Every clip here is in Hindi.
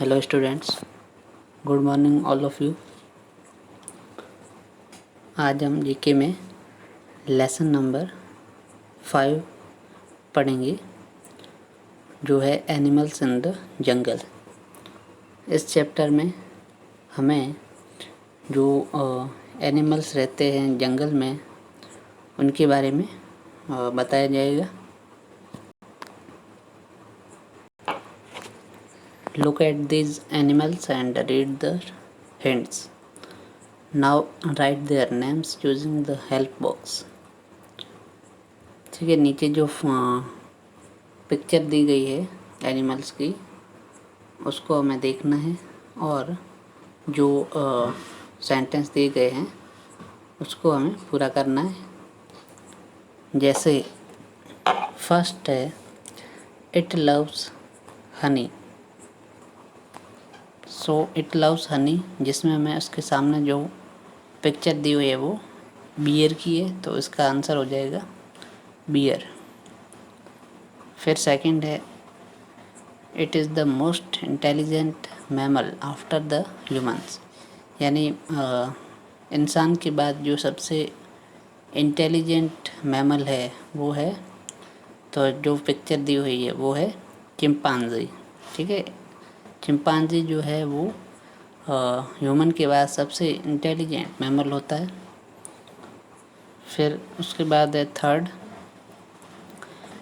Hello students, good morning all of you. आज हम जीके में लेसन नंबर 5 पढ़ेंगे, जो है एनिमल्स इन द जंगल। इस चैप्टर में हमें जो एनिमल्स रहते हैं जंगल में उनके बारे में बताया जाएगा। Look at these animals and read the hints. Now write their names using the help box. ठीक है, नीचे जो पिक्चर दी गई है एनिमल्स की उसको हमें देखना है और जो सेंटेंस दिए गए हैं उसको हमें पूरा करना है। जैसे फर्स्ट है it loves Honey. So it loves Honey, जिसमें हमें उसके सामने जो पिक्चर दी हुई है वो बियर की है, तो इसका आंसर हो जाएगा बियर। फिर सेकंड है it is the most intelligent mammal after the humans, यानी इंसान के बाद जो सबसे इंटेलिजेंट मैमल है वो है, तो जो पिक्चर दी हुई है वो है चिंपांजी। ठीक है, चिंपांजी जो है वो ह्यूमन के बाद सबसे इंटेलिजेंट मैमल होता है। फिर उसके बाद है third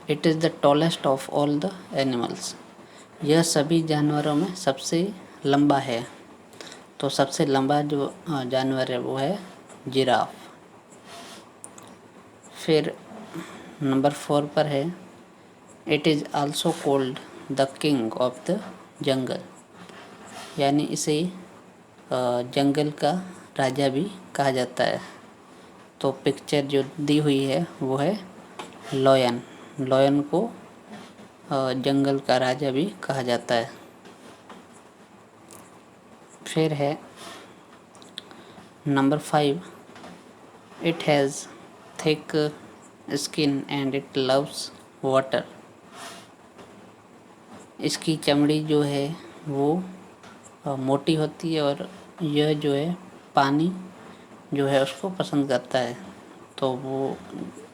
it is the tallest of all the animals, यह सभी जानवरों में सबसे लंबा है, तो सबसे लंबा जो जानवर है वो है जिराफ। फिर नंबर 4 पर है it is also called the king of the jungle, यानी इसे जंगल का राजा भी कहा जाता है। तो पिक्चर जो दी हुई है वो है लॉयन। लॉयन को जंगल का राजा भी कहा जाता है। फिर है number 5 it has thick skin and it loves water, इसकी चमड़ी जो है वो मोटी होती है और यह जो है पानी जो है उसको पसंद करता है, तो वो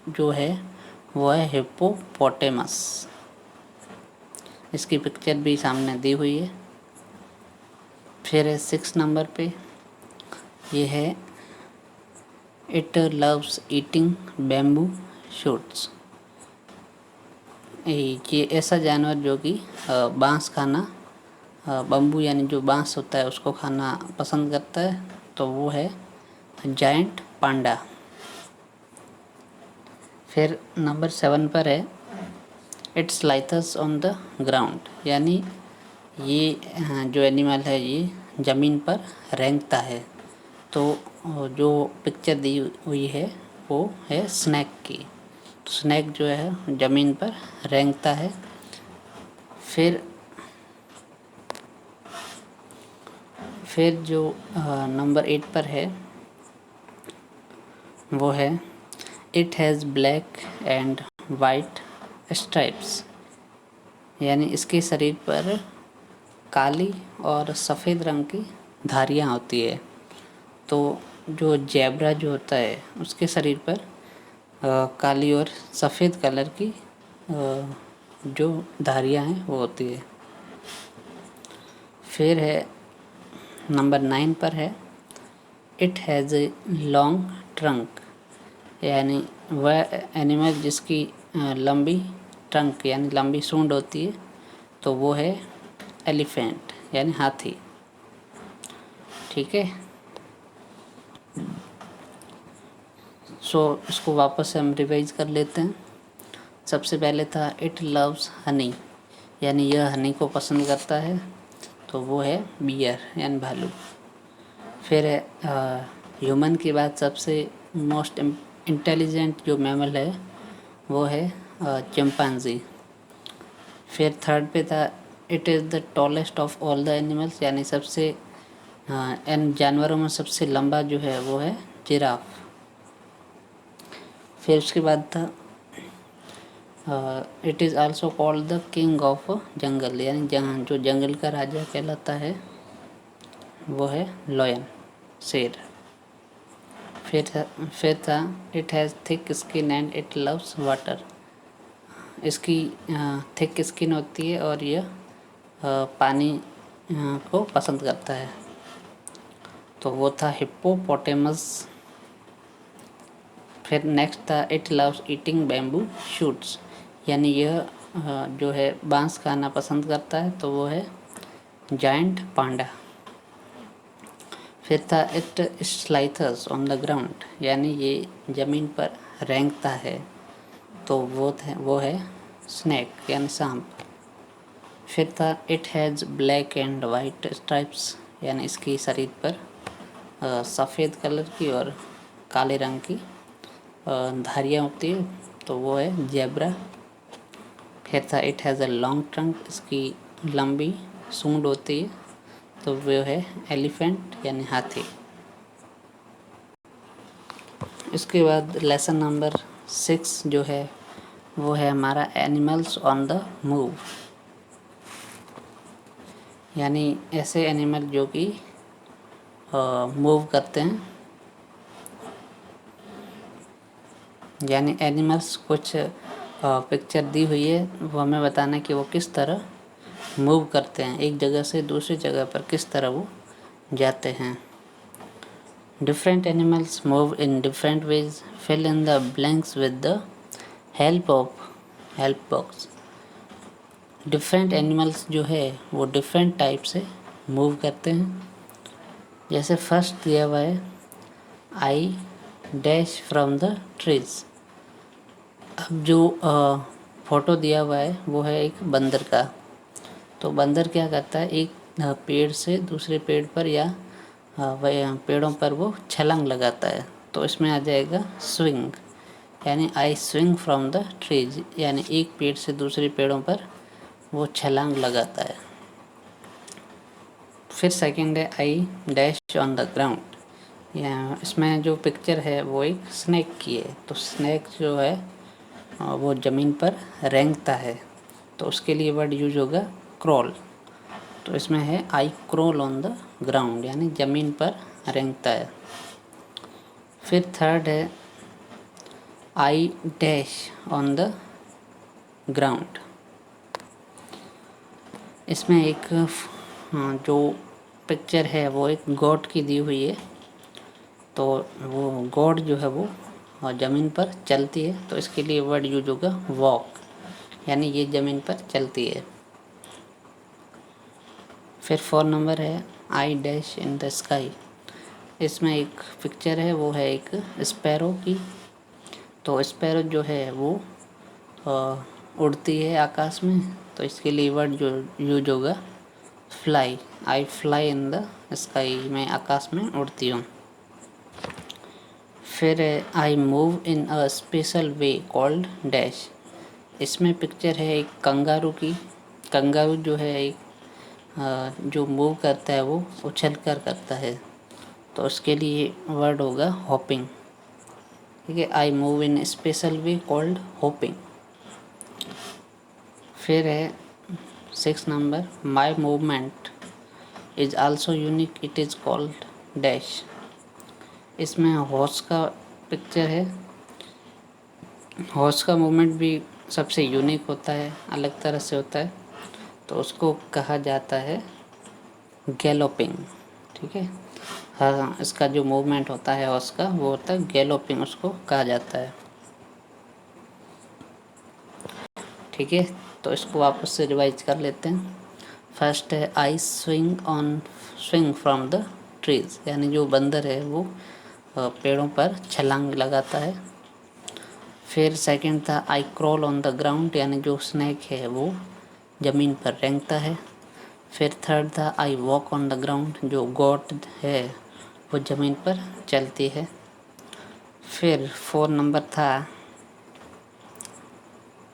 जो है वो है हिप्पोपोटेमस। इसकी पिक्चर भी सामने दी हुई है। फिर है 6 नंबर पे ये है it loves eating bamboo shoots, ये ऐसा जानवर जो कि बांस खाना, बम्बू यानी जो बांस होता है उसको खाना पसंद करता है, तो वो है जायंट पांडा। फिर नंबर 7 पर है इट स्लाइथस ऑन द ग्राउंड, यानी ये जो एनिमल है ये ज़मीन पर रेंगता है, तो जो पिक्चर दी हुई है वो है स्नैक की, तो स्नैक जो है ज़मीन पर रेंगता है। फिर जो नंबर 8 पर है वो है it has black and white stripes, यानी इसके शरीर पर काली और सफ़ेद रंग की धारियाँ होती है, तो जो जेब्रा जो होता है उसके शरीर पर काली और सफ़ेद कलर की जो धारियाँ हैं वो होती है। फिर है नंबर 9 पर है it has a long trunk, यानी वह एनिमल जिसकी लंबी ट्रंक यानी लंबी सूंड होती है, तो वो है एलिफेंट यानी हाथी। ठीक है, सो इसको वापस से हम रिवाइज कर लेते हैं। सबसे पहले था इट लव्स हनी, यानी यह हनी को पसंद करता है, तो वो है बियर यानी भालू। फिर है ह्यूमन के बाद सबसे मोस्ट इंटेलिजेंट जो मैमल है वो है चिंपांजी। फिर थर्ड पे था it is the tallest of all the animals, यानी सबसे इन जानवरों में सबसे लंबा जो है वो है जिराफ। फिर उसके बाद था it is also called the king of jungle, यानी जहाँ जो जंगल का राजा कहलाता है वो है लॉयन, शेर। फिर था it has thick skin and it loves water. इसकी थिक स्किन होती है और यह पानी को पसंद करता है। तो वो था हिप्पोपोटेमस। फिर नेक्स्ट था it loves eating bamboo shoots, यानी यह जो है बांस खाना पसंद करता है, तो वो है जायंट पांडा। फिर था इट स्लाइथर्स ऑन द ग्राउंड, यानी ये ज़मीन पर रेंगता है, तो वो है स्नेक यानी सांप। फिर था it has black and white stripes, यानी इसकी शरीर पर सफ़ेद कलर की और काले रंग की धारियाँ होती है, तो वो है जेब्रा। फिर था it has a long trunk, इसकी लंबी सूंड होती है, तो वो है एलिफेंट यानी हाथी। इसके बाद लेसन नंबर 6 जो है वो है हमारा एनिमल्स ऑन द मूव, यानी ऐसे एनिमल जो कि मूव करते हैं, यानी एनिमल्स कुछ पिक्चर दी हुई है, वो हमें बताना है कि वो किस तरह मूव करते हैं, एक जगह से दूसरी जगह पर किस तरह वो जाते हैं। Different animals move in different ways, fill in the blanks with the help of help box. Different animals जो है वो डिफरेंट टाइप से मूव करते हैं। जैसे फर्स्ट दिया हुआ है I dash from the trees. अब जो फोटो दिया हुआ है वो है एक बंदर का। तो बंदर क्या करता है, एक पेड़ से दूसरे पेड़ पर या पेड़ों पर वो छलांग लगाता है, तो इसमें आ जाएगा स्विंग, यानी आई स्विंग फ्रॉम द ट्रीज, यानी एक पेड़ से दूसरे पेड़ों पर वो छलांग लगाता है। फिर सेकंड है I dash on the ground, या इसमें जो पिक्चर है वो एक स्नैक की है, तो स्नैक जो है वो ज़मीन पर रेंगता है, तो उसके लिए वर्ड यूज होगा क्रॉल। तो इसमें है आई क्रॉल ऑन द ग्राउंड, यानी ज़मीन पर रेंगता है। फिर थर्ड है I dash on the ground. इसमें एक जो पिक्चर है वो एक गॉड की दी हुई है, तो वो गॉड जो है वो ज़मीन पर चलती है, तो इसके लिए वर्ड यूज होगा वॉक, यानी ये ज़मीन पर चलती है। फिर 4 नंबर है I dash in the sky. इसमें एक पिक्चर है वो है एक स्पैरो की, तो स्पैरो जो है वो उड़ती है आकाश में, तो इसके लिए वर्ड जो यूज होगा fly, I fly in the sky, मैं आकाश में उड़ती हूँ। फिर I move in a special way called dash. इसमें पिक्चर है एक कंगारू की। कंगारू जो है एक जो मूव करता है वो उछल कर करता है, तो उसके लिए वर्ड होगा हॉपिंग, ठीक है। I move in special way called hopping. फिर है 6 number my movement is also unique it is called dash. इसमें हॉर्स का पिक्चर है। हॉर्स का मूवमेंट भी सबसे यूनिक होता है, अलग तरह से होता है, तो उसको कहा जाता है गैलोपिंग, ठीक है। हाँ, इसका जो मूवमेंट होता है हॉर्स का वो होता है गैलोपिंग, उसको कहा जाता है, ठीक है। तो इसको वापस से रिवाइज कर लेते हैं। फर्स्ट है आई स्विंग फ्रॉम द ट्रीज, यानी जो बंदर है वो पेड़ों पर छलांग लगाता है। फिर सेकंड था आई क्रॉल ऑन द ग्राउंड, यानी जो स्नैक है वो ज़मीन पर रेंगता है। फिर थर्ड था I walk on the ground, जो गॉट है वो ज़मीन पर चलती है। फिर 4 नंबर था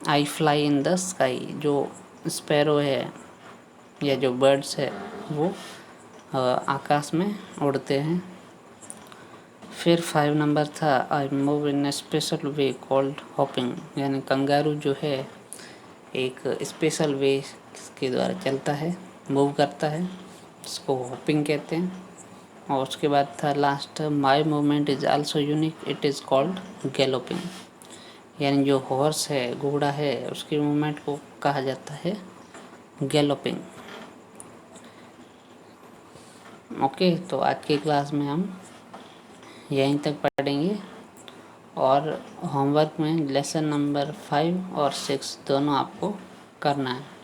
आई फ्लाई इन द स्काई, जो स्पैरो है या जो बर्ड्स है वो आकाश में उड़ते हैं। फिर 5 नंबर था I move in special way called hopping, यानी कंगारू जो है एक स्पेशल वे के द्वारा चलता है, मूव करता है, इसको हॉपिंग कहते हैं। और उसके बाद था last, my movement is also unique, it is called galloping, यानी जो हॉर्स है, घोड़ा है, उसकी मूवमेंट को कहा जाता है गैलोपिंग। ओके, तो आज की क्लास में हम यहीं तक पढ़ेंगे और होमवर्क में लेसन नंबर 5 और 6 दोनों आपको करना है।